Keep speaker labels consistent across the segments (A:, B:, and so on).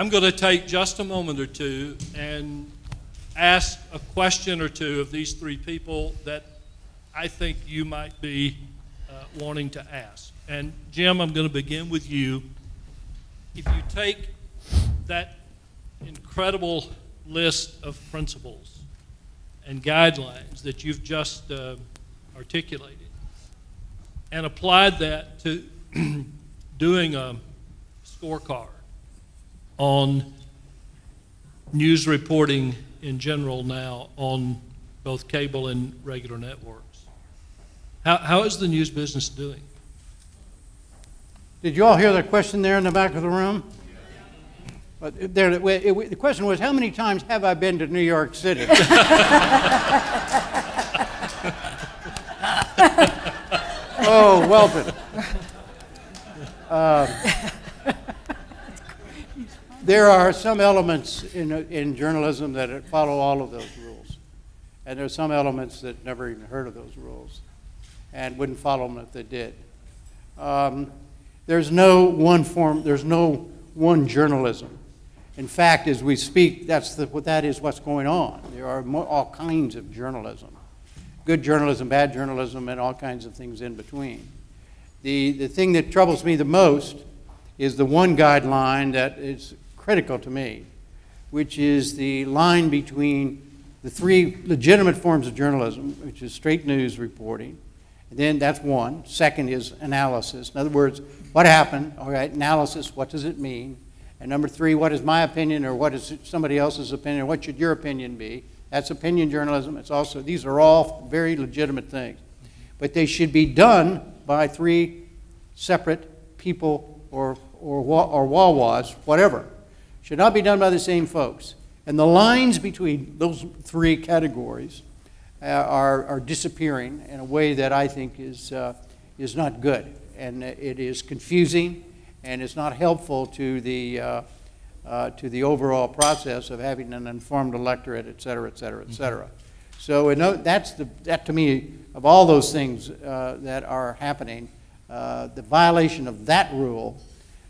A: I'm going to take just a moment or two and ask a question or two of these three people that I think you might be wanting to ask. And Jim, I'm going to begin with you. If you take that incredible list of principles and guidelines that you've just articulated and applied that to doing a scorecard on news reporting in general now on both cable and regular networks, how is the news business doing?
B: Did you all hear that question there in the back of the room? The question was, how many times have I been to New York City? Oh, Welton. There are some elements in journalism that follow all of those rules. And there are some elements that never even heard of those rules and wouldn't follow them if they did. There's no one form, there's no one journalism. In fact, as we speak, that is what's going on. There are all kinds of journalism. Good journalism, bad journalism, and all kinds of things in between. The thing that troubles me the most is the one guideline that is critical to me, which is the line between the three legitimate forms of journalism, which is straight news reporting. And then that's one. Second is analysis. In other words, what happened? All right, analysis, what does it mean? And number three, what is my opinion or what is somebody else's opinion? What should your opinion be? That's opinion journalism. It's also, these are all very legitimate things. But they should be done by three separate people or wawas, whatever. Should not be done by the same folks. And the lines between those three categories are disappearing in a way that I think is not good. And it is confusing, and it's not helpful to the overall process of having an informed electorate, et cetera, et cetera, et cetera. So that to me, of all those things that are happening, the violation of that rule,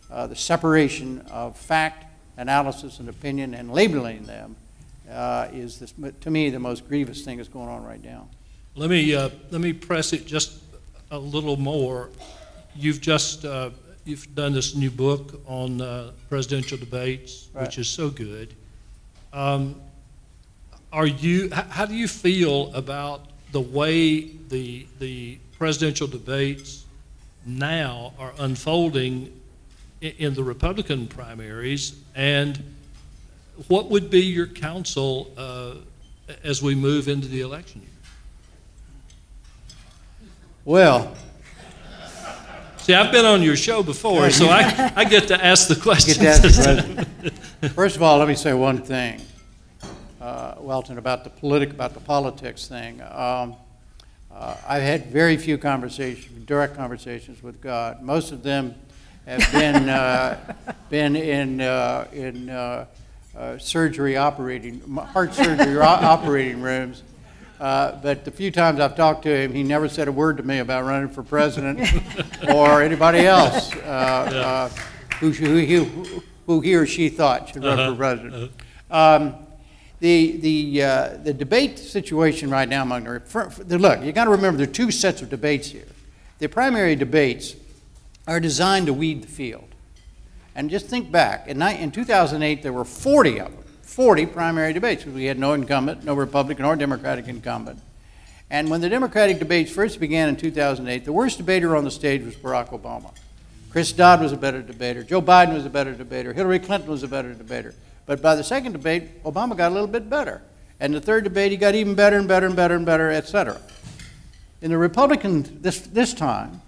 B: the separation of fact, analysis, and opinion, and labeling them is, to me, the most grievous thing that's going on right now.
A: Let me press it just a little more. You've just you've done this new book on presidential debates, right, which is so good. How do you feel about the way the presidential debates now are unfolding in the Republican primaries, and what would be your counsel as we move into the election year?
B: Well,
A: see, I've been on your show before, so I get to ask the questions.
B: First of all, let me say one thing, Welton, about the politics thing. I've had very few direct conversations with God. Most of them have been in heart surgery operating rooms. But the few times I've talked to him, he never said a word to me about running for president or anybody else who he or she thought should run for president. The debate situation right now among look, you got to remember there are two sets of debates here. The primary debates are designed to weed the field. And just think back, in 2008 there were 40 of them. 40 primary debates, because we had no incumbent, no Republican or Democratic incumbent. And when the Democratic debates first began in 2008, the worst debater on the stage was Barack Obama. Chris Dodd was a better debater. Joe Biden was a better debater. Hillary Clinton was a better debater. But by the second debate, Obama got a little bit better. And the third debate, he got even better and better and better and better, et cetera. In the Republican, this time,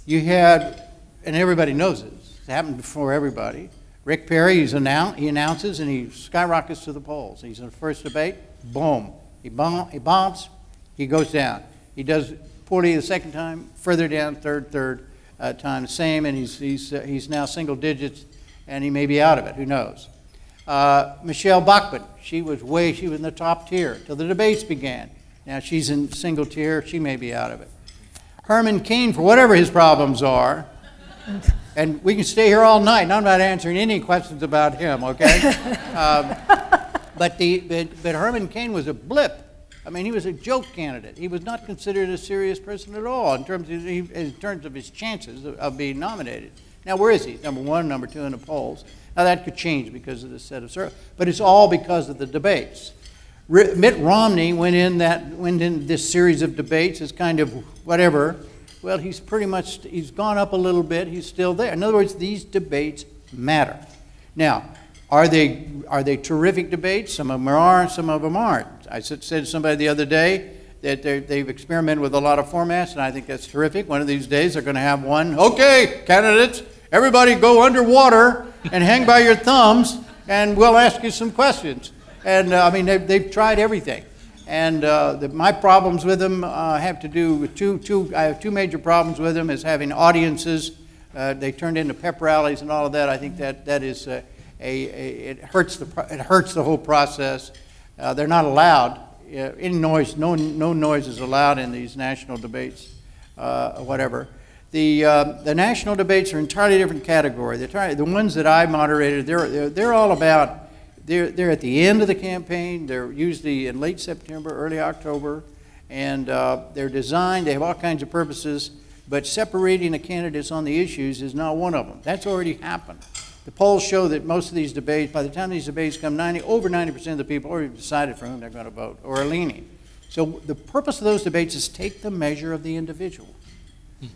B: you had, and everybody knows this, it happened before everybody, Rick Perry, he announces and he skyrockets to the polls. He's in the first debate, boom. He bombs, he goes down. He does poorly the second time, further down, third time, the same, and he's now single digits, and he may be out of it, who knows. Michelle Bachmann, she was in the top tier till the debates began. Now she's in single tier, she may be out of it. Herman Cain, for whatever his problems are, And we can stay here all night, and I'm not answering any questions about him, okay? But Herman Cain was a blip. I mean, he was a joke candidate. He was not considered a serious person at all in terms of his chances of being nominated. Now, where is he? Number 1, number 2 in the polls. Now, that could change because of the set of circumstances, but it's all because of the debates. Mitt Romney went in this series of debates as kind of whatever. Well, he's gone up a little bit. He's still there. In other words, these debates matter. Now, are they terrific debates? Some of them are, some of them aren't. I said to somebody the other day that they've experimented with a lot of formats, and I think that's terrific. One of these days they're going to have one. Okay, candidates, everybody go underwater and hang by your thumbs, and we'll ask you some questions. And I mean, they've tried everything. And my problems with them have to do with I have two major problems with them, is having audiences. They turned into pep rallies and all of that. I think that is it hurts the whole process. They're not allowed. Any noise, no noise is allowed in these national debates, whatever. The national debates are an entirely different category. The ones that I moderated, they're all about. They're at the end of the campaign. They're usually in late September, early October, and they're designed. They have all kinds of purposes, but separating the candidates on the issues is not one of them. That's already happened. The polls show that most of these debates, by the time these debates come, over 90% of the people already decided for whom they're going to vote or are leaning. So the purpose of those debates is take the measure of the individual.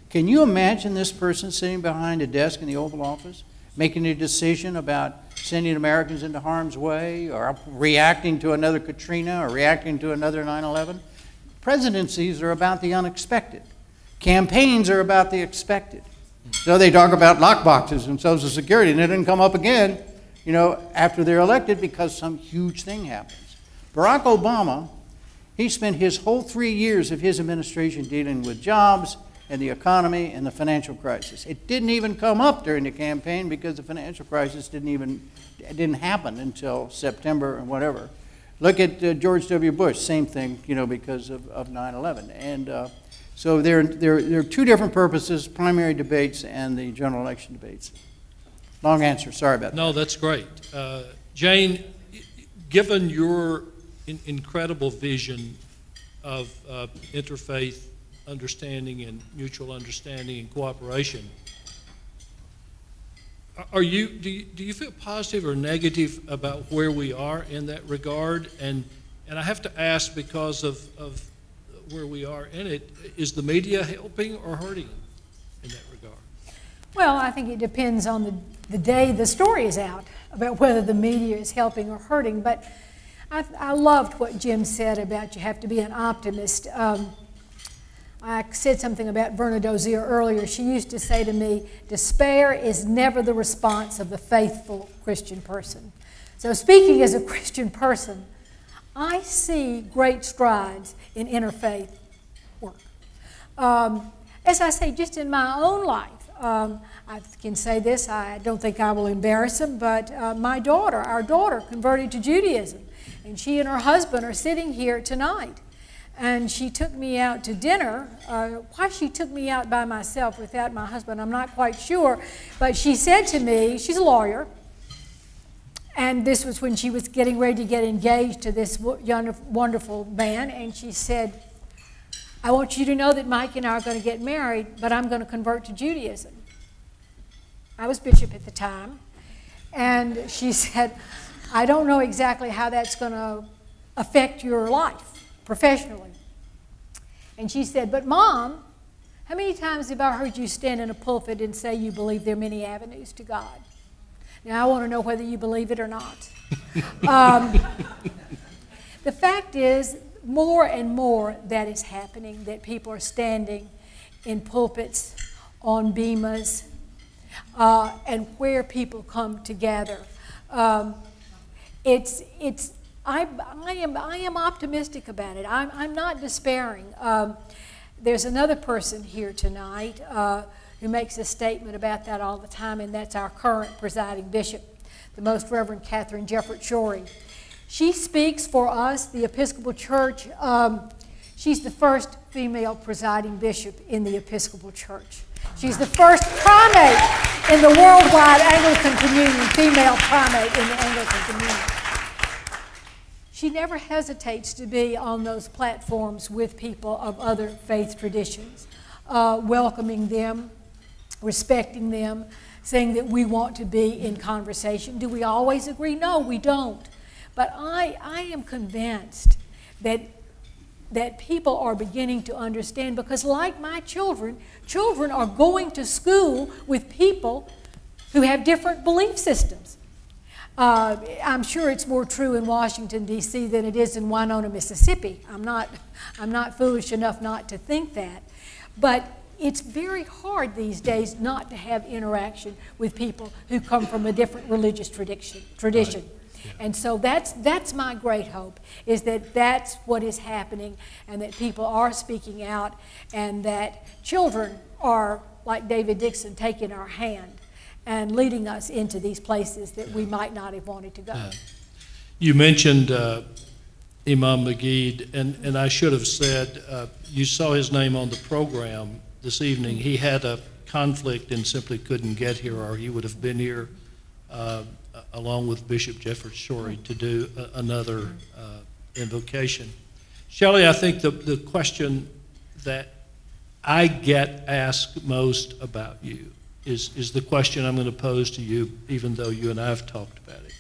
B: Can you imagine this person sitting behind a desk in the Oval Office, making a decision about sending Americans into harm's way, or reacting to another Katrina, or reacting to another 9/11? Presidencies are about the unexpected. Campaigns are about the expected. So they talk about lockboxes and Social Security, and it didn't come up again, after they're elected because some huge thing happens. Barack Obama, he spent his whole 3 years of his administration dealing with jobs and the economy and the financial crisis. It didn't even come up during the campaign because the financial crisis didn't happen until September and whatever. Look at George W. Bush, same thing, because of 9/11. And so there are two different purposes: primary debates and the general election debates. Long answer, sorry about that.
A: No, that's great. Jane, given your incredible vision of interfaith understanding and mutual understanding and cooperation, do you feel positive or negative about where we are in that regard? And I have to ask, because of where we are in it, is the media helping or hurting in that regard?
C: Well, I think it depends on the day the story is out about whether the media is helping or hurting. But I loved what Jim said about you have to be an optimist. I said something about Verna Dozier earlier. She used to say to me, despair is never the response of the faithful Christian person. So speaking as a Christian person, I see great strides in interfaith work. As I say, just in my own life, I can say this, I don't think I will embarrass him, but our daughter converted to Judaism, and she and her husband are sitting here tonight. And she took me out to dinner. Why she took me out by myself without my husband, I'm not quite sure. But she said to me, she's a lawyer, and this was when she was getting ready to get engaged to this young, wonderful man, and she said, I want you to know that Mike and I are going to get married, but I'm going to convert to Judaism. I was bishop at the time, and she said, I don't know exactly how that's going to affect your life professionally. And she said, but Mom, how many times have I heard you stand in a pulpit and say you believe there are many avenues to God? Now I want to know whether you believe it or not. The fact is, more and more that is happening, that people are standing in pulpits, on bemas, and where people come together. I am optimistic about it. I'm not despairing. There's another person here tonight who makes a statement about that all the time, and that's our current presiding bishop, the Most Reverend Catherine Jeffrett Shorey. She speaks for us, the Episcopal Church. She's the first female presiding bishop in the Episcopal Church. She's the first primate in the worldwide Anglican communion, female primate in the Anglican communion. She never hesitates to be on those platforms with people of other faith traditions, welcoming them, respecting them, saying that we want to be in conversation. Do we always agree? No, we don't. But I am convinced that people are beginning to understand, because like my children are going to school with people who have different belief systems. I'm sure it's more true in Washington, D.C. than it is in Winona, Mississippi. I'm not foolish enough not to think that. But it's very hard these days not to have interaction with people who come from a different religious tradition.
A: Right. Yeah.
C: And so that's my great hope, is that that's what is happening, and that people are speaking out, and that children are, like David Dixon, taking our hand and leading us into these places that we might not have wanted to go.
A: You mentioned Imam Magid, and I should have said, you saw his name on the program this evening. He had a conflict and simply couldn't get here, or he would have been here along with Bishop Jeffrey Shorey to do another invocation. Chely, I think the question that I get asked most about you is the question I'm going to pose to you, even though you and I have talked about it.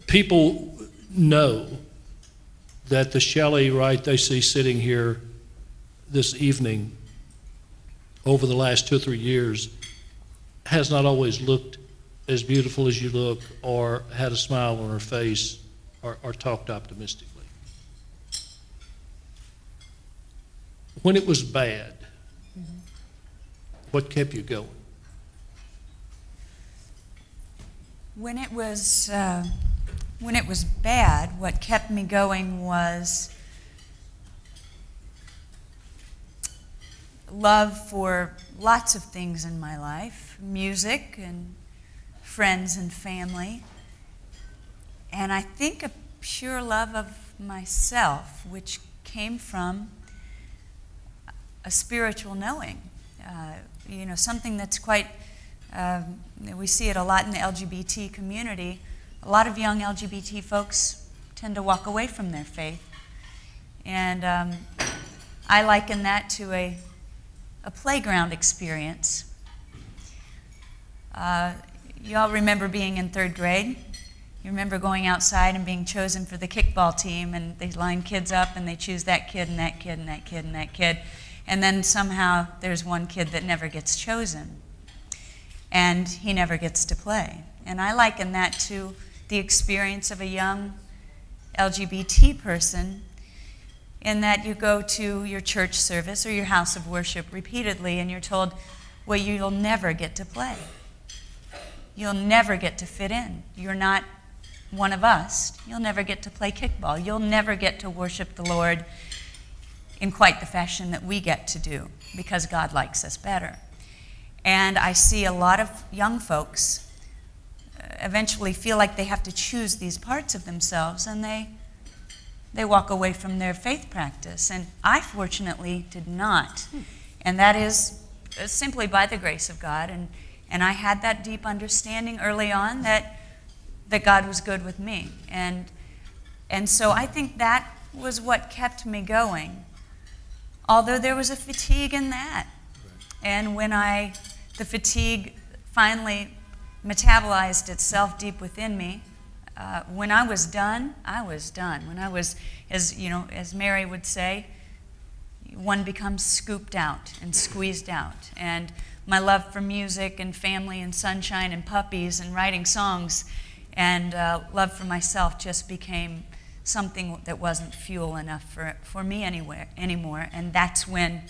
A: People know that the Chely Wright they see sitting here this evening over the last 2 or 3 years has not always looked as beautiful as you look, or had a smile on her face, or talked optimistically. When it was bad, what kept you going?
D: When it was bad, what kept me going was love for lots of things in my life, music and friends and family, and I think a pure love of myself, which came from a spiritual knowing. You know, something that's quite, we see it a lot in the LGBT community. A lot of young LGBT folks tend to walk away from their faith. And I liken that to a playground experience. You all remember being in 3rd grade. You remember going outside and being chosen for the kickball team, and they line kids up and they choose that kid and that kid and that kid and that kid. And then somehow there's one kid that never gets chosen, and he never gets to play. And I liken that to the experience of a young LGBT person, in that you go to your church service or your house of worship repeatedly and you're told, well, you'll never get to play. You'll never get to fit in. You're not one of us. You'll never get to play kickball. You'll never get to worship the Lord in quite the fashion that we get to do, because God likes us better. And I see a lot of young folks eventually feel like they have to choose these parts of themselves, and they walk away from their faith practice. And I fortunately did not. And that is simply by the grace of God. And I had that deep understanding early on that God was good with me. And so I think that was what kept me going. Although there was a fatigue in that. And when the fatigue finally metabolized itself deep within me, when I was done, I was done. When I was, as Mary would say, one becomes scooped out and squeezed out. And my love for music and family and sunshine and puppies and writing songs and love for myself just became something that wasn't fuel enough for me anymore. And that's when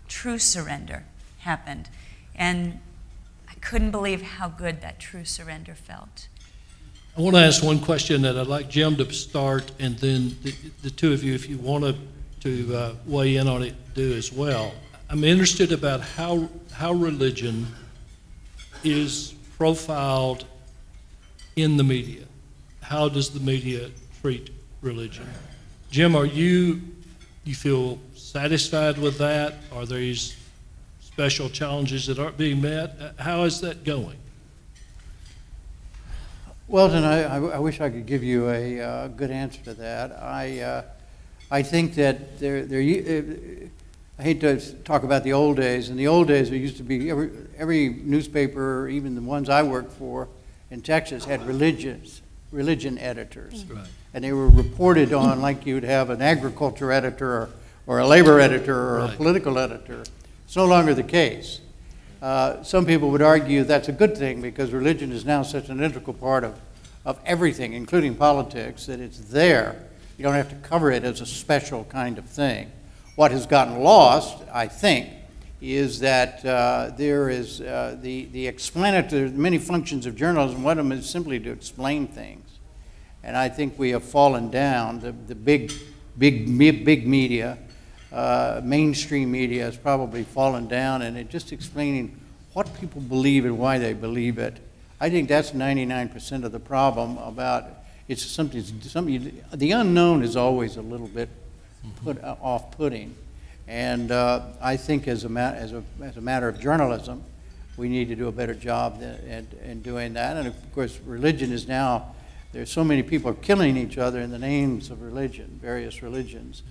D: true surrender happened. And I couldn't believe how good that true surrender felt.
A: I want to ask one question that I'd like Jim to start, and then the two of you, if you want to weigh in on it, do as well. I'm interested about how religion is profiled in the media. How does the media treat religion? Jim, you feel satisfied with that? Are these special challenges that aren't being met. How is that going?
B: Welton, I wish I could give you a good answer to that. I think that I hate to talk about the old days. In the old days, there used to be every newspaper, even the ones I worked for in Texas, had religion editors.
A: Right.
B: And they were reported on like you'd have an agriculture editor or a labor editor or
A: Right.
B: a political editor. It's no longer the case. Some people would argue that's a good thing because religion is now such an integral part of everything, including politics, that it's there. You don't have to cover it as a special kind of thing. What has gotten lost, I think, is that there is the explanatory, many functions of journalism. One of them is simply to explain things. And I think we have fallen down. The big media, mainstream media has probably fallen down, and it just explaining what people believe and why they believe it. I think that's 99% of the problem. About it's something. The unknown is always a little bit off-putting, and I think as a matter of journalism, we need to do a better job in doing that. And of course, religion is now. There's so many people killing each other in the names of religion, various religions,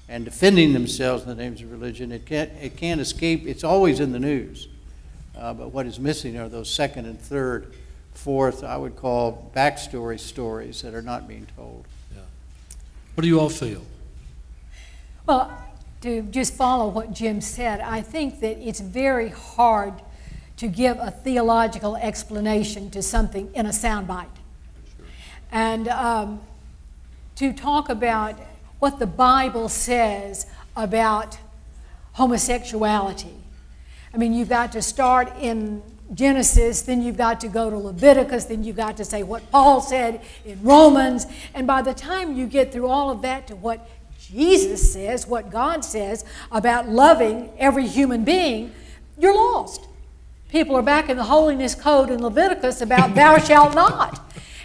B: and defending themselves in the names of religion. It can't escape. It's always in the news. But what is missing are those second and third, fourth, I would call backstory stories that are not being told.
A: Yeah. What do you all feel?
C: Well, to just follow what Jim said, I think that it's very hard to give a theological explanation to something in a soundbite. And to talk about what the Bible says about homosexuality. I mean, you've got to start in Genesis, then you've got to go to Leviticus, then you've got to say what Paul said in Romans, and by the time you get through all of that to what Jesus says, what God says about loving every human being, you're lost. People are back in the holiness code in Leviticus about thou shalt not.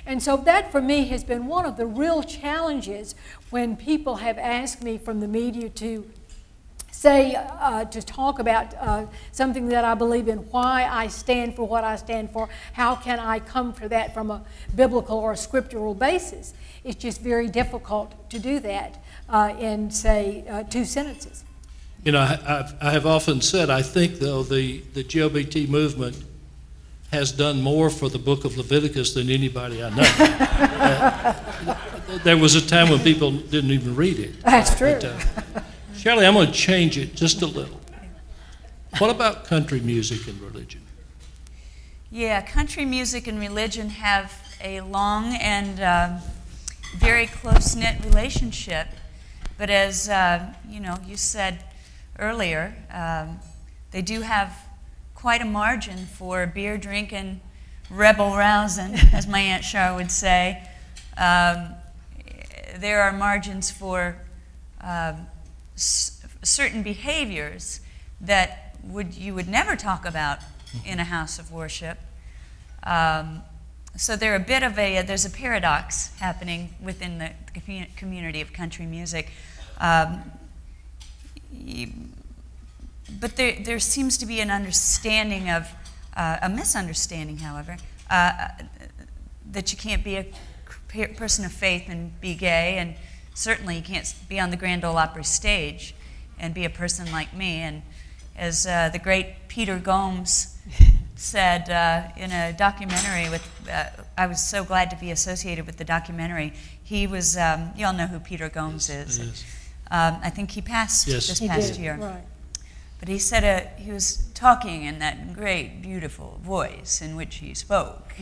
C: And so that, for me, has been one of the real challenges when people have asked me from the media to say, to talk about something that I believe in, why I stand for what I stand for, how can I come for that from a biblical or a scriptural basis. It's just very difficult to do that in, say, 2 sentences.
A: You know, I have often said, I think, though, the GLBT movement has done more for the book of Leviticus than anybody I know. There was a time when people didn't even read it.
C: That's true.
A: Chely, I'm going to change it just a little. What about country music and religion?
D: Yeah, country music and religion have a long and very close-knit relationship. But as you know, you said earlier, they do have quite a margin for beer drinking, rebel rousing, as my Aunt Char would say. There are margins for certain behaviors that you would never talk about in a house of worship. So there's a paradox happening within the community of country music. But there seems to be an understanding of, a misunderstanding, however, that you can't be a person of faith and be gay, and certainly you can't be on the Grand Ole Opry stage and be a person like me. And as the great Peter Gomes said in a documentary I was so glad to be associated with the documentary. He was, you all know who Peter Gomes is.
A: Yes.
D: I think he passed this past year.
C: Right.
D: But he said he was talking in that great, beautiful voice in which he spoke.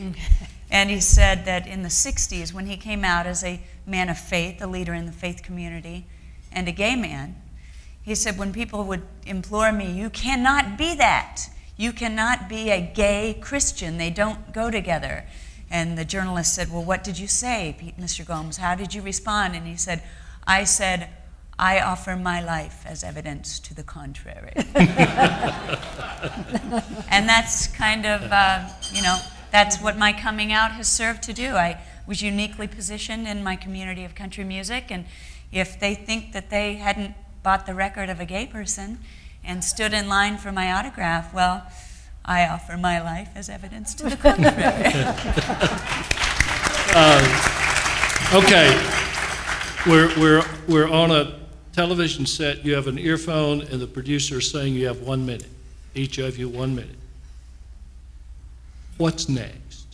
D: And he said that in the 60s, when he came out as a man of faith, a leader in the faith community, and a gay man, he said, when people would implore me, you cannot be that. You cannot be a gay Christian. They don't go together. And the journalist said, well, what did you say, Mr. Gomes? How did you respond? And he said, I offer my life as evidence to the contrary. And that's kind of, you know, that's what my coming out has served to do. I was uniquely positioned in my community of country music, and if they think that they hadn't bought the record of a gay person and stood in line for my autograph. Well, I offer my life as evidence to the contrary.
A: Okay, we're on a television set. You have an earphone, and the producer is saying you have 1 minute. Each of you 1 minute. What's next?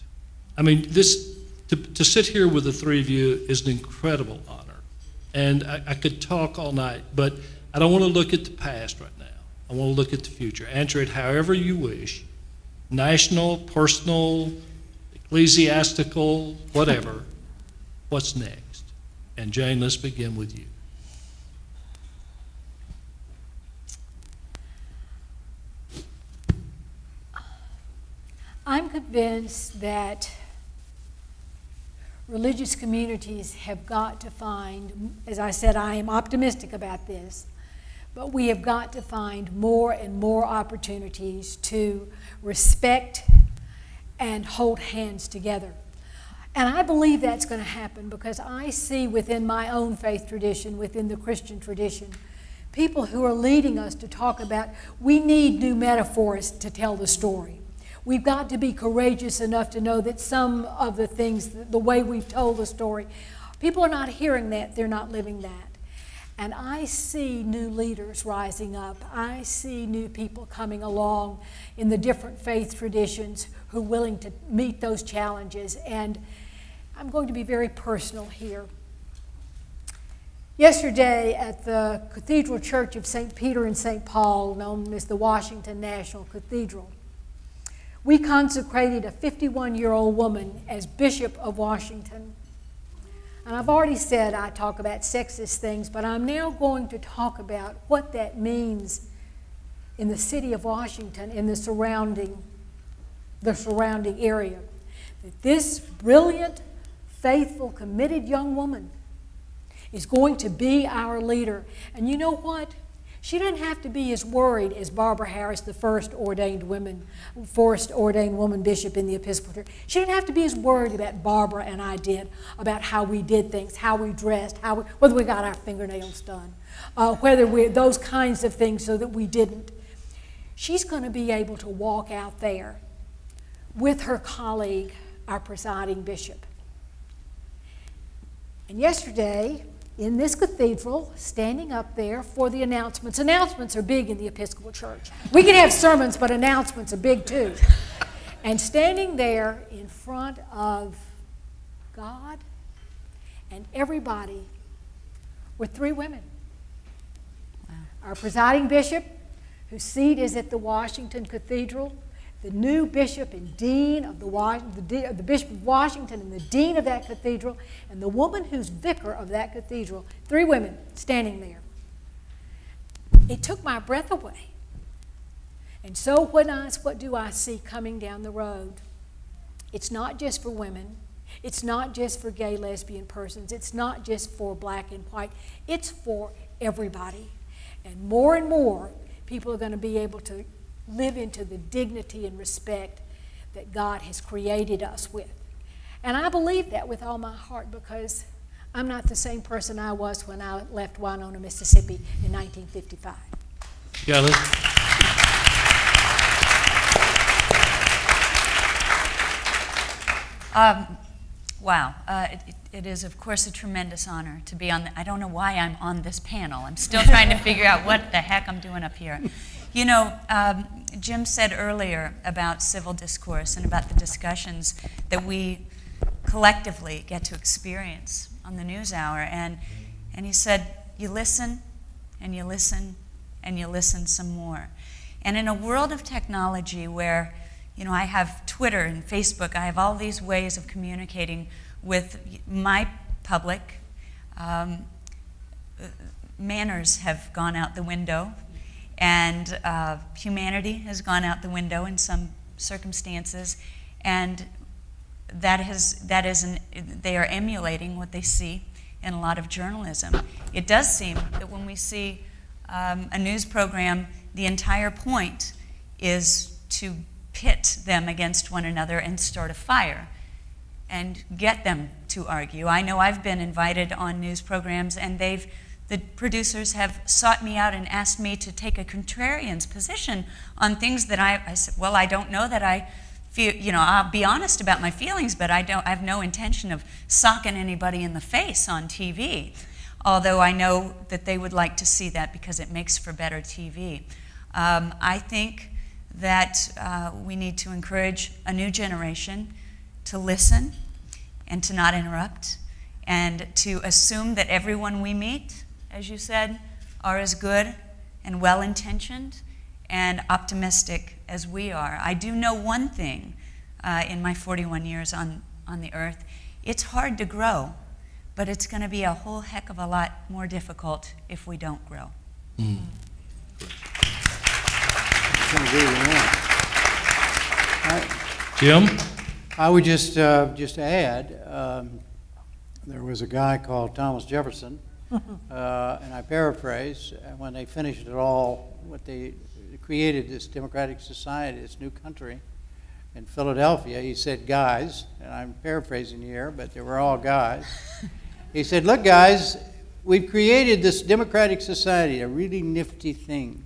A: I mean, to sit here with the three of you is an incredible honor, and I could talk all night, but I don't want to look at the past right now. I want to look at the future. Answer it however you wish. National, personal, ecclesiastical, whatever. What's next? And Jane, let's begin with you.
C: I'm convinced that religious communities have got to find, as I said, I am optimistic about this, but we have got to find more and more opportunities to respect and hold hands together. And I believe that's going to happen because I see within my own faith tradition, within the Christian tradition, people who are leading us to talk about we need new metaphors to tell the story. We've got to be courageous enough to know that some of the things, the way we've told the story, people are not hearing that, they're not living that. And I see new leaders rising up. I see new people coming along in the different faith traditions who are willing to meet those challenges. And I'm going to be very personal here. Yesterday at the Cathedral Church of St. Peter and St. Paul, known as the Washington National Cathedral, we consecrated a 51-year-old woman as Bishop of Washington. And I've already said I talk about sexist things, but I'm now going to talk about what that means in the city of Washington, in the surrounding area. That this brilliant, faithful, committed young woman is going to be our leader. And you know what? She doesn't have to be as worried as Barbara Harris, the first ordained woman bishop in the Episcopal Church. She didn't have to be as worried about Barbara and I did, about how we did things, how we dressed, whether we got our fingernails done, those kinds of things so that we didn't. She's going to be able to walk out there with her colleague, our presiding bishop. And yesterday, in this cathedral, standing up there for the announcements. Announcements are big in the Episcopal Church. We can have sermons, but announcements are big too. And standing there in front of God and everybody were three women. Wow. Our presiding bishop, whose seat is at the Washington Cathedral, the new bishop and dean of the Bishop of Washington and the dean of that cathedral, and the woman who's vicar of that cathedral, three women standing there. It took my breath away. And so what do I see coming down the road? It's not just for women. It's not just for gay, lesbian persons. It's not just for black and white. It's for everybody. And more people are going to be able to live into the dignity and respect that God has created us with. And I believe that with all my heart because I'm not the same person I was when I left Winona, Mississippi in 1955.
A: Chely?
D: Wow. It is, of course, a tremendous honor to be on I don't know why I'm on this panel. I'm still trying to figure out what the heck I'm doing up here. You know, Jim said earlier about civil discourse and about the discussions that we collectively get to experience on the NewsHour. And he said, you listen, and you listen, and you listen some more. And in a world of technology where, you know, I have Twitter and Facebook, I have all these ways of communicating with my public, manners have gone out the window. And humanity has gone out the window in some circumstances, and they are emulating what they see in a lot of journalism. It does seem that when we see a news program, the entire point is to pit them against one another and start a fire and get them to argue. I know I've been invited on news programs, and they've The producers have sought me out and asked me to take a contrarian's position on things that I said, well, I don't know that I feel, I'll be honest about my feelings, but I have no intention of socking anybody in the face on TV, although I know that they would like to see that because it makes for better TV. I think that we need to encourage a new generation to listen and to not interrupt, and to assume that everyone we meet, as you said, are as good and well-intentioned and optimistic as we are. I do know one thing in my 41 years on the earth. It's hard to grow, but it's going to be a whole heck of a lot more difficult if we don't grow.
B: I agree with that.
A: Jim?
B: I would just add, there was a guy called Thomas Jefferson, and I paraphrase, when they finished it all, what they created this democratic society, this new country in Philadelphia, he said, guys, and I'm paraphrasing here, but they were all guys. He said, look, guys, we've created this democratic society, a really nifty thing,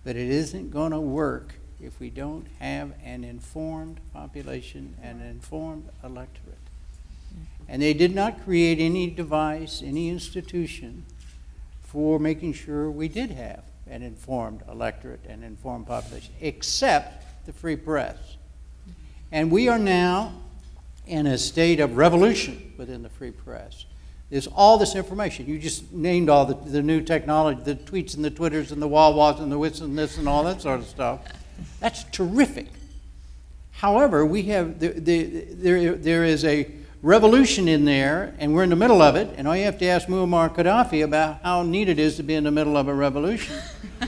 B: but it isn't going to work if we don't have an informed population and an informed electorate. And they did not create any device, any institution for making sure we did have an informed electorate and informed population, except the free press. And we are now in a state of revolution within the free press. There's all this information. You just named all the new technology, the tweets and the Twitters and the wah-wahs and the wits and this and all that sort of stuff. That's terrific. However, we have there is a revolution in there, and we're in the middle of it, and all you have to ask Muammar Gaddafi about how neat it is to be in the middle of a revolution.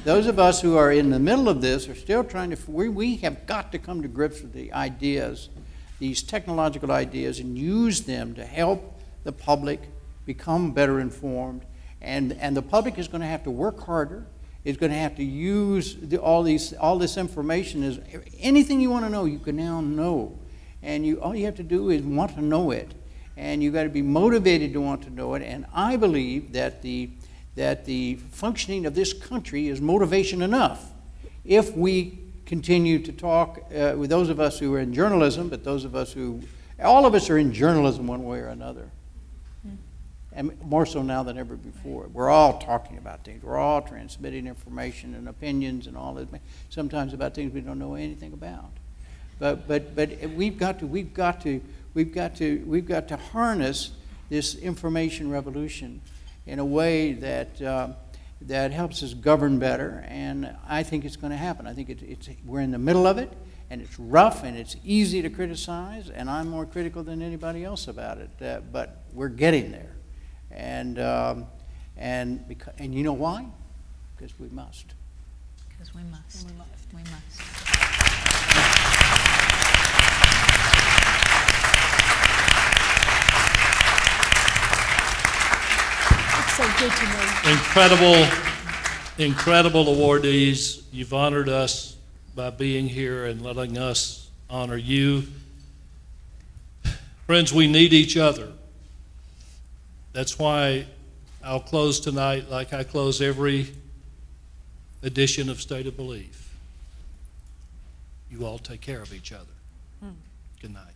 B: Those of us who are in the middle of this are still trying to, we have got to come to grips with the ideas, these technological ideas, and use them to help the public become better informed, and the public is going to have to work harder, is going to have to use all this information. Is anything you want to know, you can now know. And all you have to do is want to know it, and you've got to be motivated to want to know it. And I believe that the functioning of this country is motivation enough. If we continue to talk with those of us who are in journalism, but those of us who, all of us are in journalism one way or another, and more so now than ever before. We're all talking about things. We're all transmitting information and opinions and all that. Sometimes about things we don't know anything about. But we've got to harness this information revolution in a way that that helps us govern better, and I think it's going to happen. I think we're in the middle of it, and it's rough and it's easy to criticize, and I'm more critical than anybody else about it. But we're getting there, and you know why? Because we must.
D: Because we must. We must.
C: So good to know.
A: Incredible awardees. You've honored us by being here and letting us honor you. Friends, we need each other. That's why I'll close tonight like I close every edition of State of Belief. You all take care of each other. Good night.